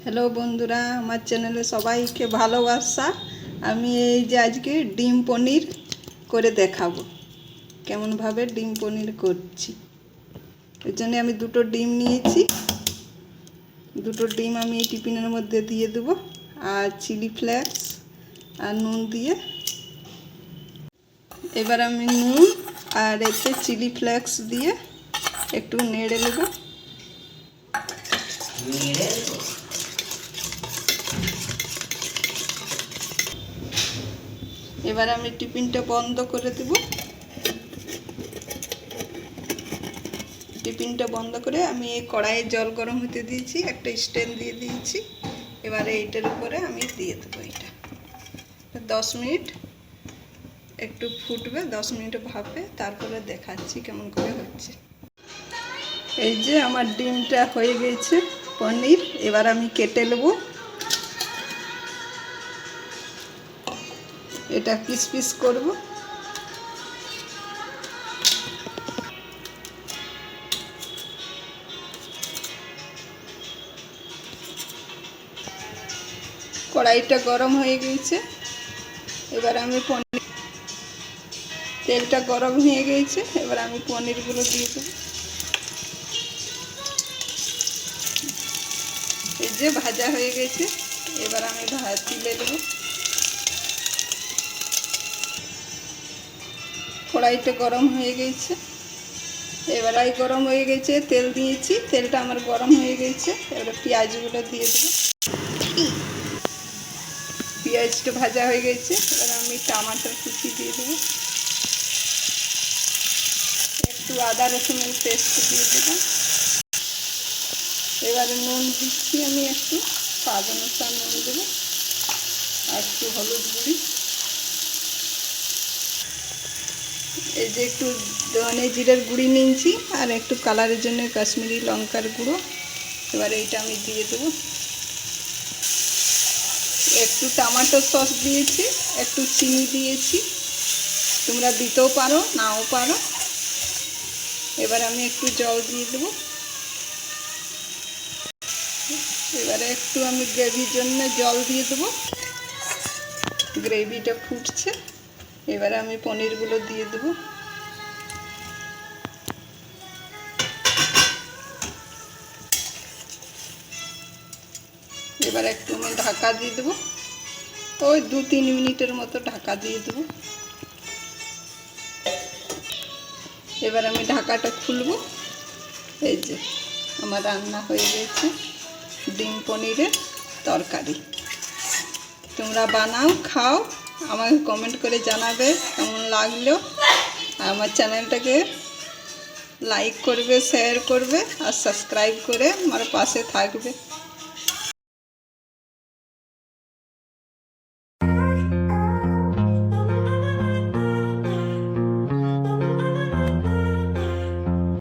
Hello বন্ধুরা, আমার চ্যানেলে সবাইকে ভালোবাসা। আমি এই যে আজকে ডিম পনির করে দেখাবো কেমনভাবে ডিম পনির করছি। এর জন্য আমি দুটো ডিম নিয়েছি। দুটো ডিম আমি এই টিফিনের মধ্যে দিয়ে দেবো, আর চিলি ফ্লেক্স আর নুন দিয়ে। এবার আমি নুন আর এতে চিলি ফ্লেক্স দিয়ে একটু নেড়ে নেব। এবার আমি টিফিনটা বন্ধ করে দেব। টিফিনটা বন্ধ করে আমি এই কড়াইয়ে জল গরম হতে দিয়েছি, একটা স্ট্যান্ড দিয়ে দিয়েছি। এবারে এইটার উপরে আমি দিয়ে দেবো। এটা 10 মিনিট একটু ফুটবে, 10 মিনিট ভাপে, তারপরে দেখাচ্ছি কেমন করে হচ্ছে। এই যে আমার ডিমটা হয়ে গেছে পনির। এবার আমি কেটে নেব। এটা পিস পিস করব। কড়াইটা গরম হয়ে গেছে। এবার আমি তেলটা গরম হয়ে গেছে। এবার আমি পনিরগুলো দিয়ে দেবো। এই যে ভাজা হয়ে গেছে। এবার আমি তুলে দেবো। কড়াইটা গরম হয়ে গেছে। এবার গরম হয়ে গেছে, তেল দিয়েছি, তেলটা আমার গরম হয়ে গেছে। এবারে পেঁয়াজগুলো দিয়ে দেবো। পেঁয়াজটা ভাজা হয়ে গেছে। এবার আমি টমাটোর কুচি দিয়ে দেবো, একটু আদা রসুনের পেস্ট দিয়ে দেবো। এবারে নুন দিচ্ছি আমি, একটু স্বাদ অনুসার নুন দেবো, আর একটু হলুদ গুঁড়ি। এই যে একটু ধনে জিরের গুঁড়ি নিয়েছি, আর একটু কালারের জন্য কাশ্মীরি লঙ্কার গুঁড়ো। এবার এইটা আমি দিয়ে দেবো। একটু টমেটো সস দিয়েছি, একটু চিনি দিয়েছি, তোমরা দিতেও পারো নাও পারো। এবার আমি একটু জল দিয়ে দেবো। এবারে একটু আমি গ্রেভির জন্য জল দিয়ে দেবো। গ্রেভিটা ফুটছে। এবারে আমি পনিরগুলো দিয়ে দেবো। এবার একটু আমি ঢাকা দিয়ে দেবো। ওই 2-3 মিনিটের মতো ঢাকা দিয়ে দেবো। এবার আমি ঢাকাটা খুলবো। এই যে আমার রান্না হয়ে গেছে ডিম পনিরের তরকারি। তোমরা বানাও, খাও, আমাকে কমেন্ট করে জানাবে কেমন লাগলো। আমার চ্যানেলটাকে লাইক করবে, শেয়ার করবে, আর সাবস্ক্রাইব করে আমার পাশে থাকবে।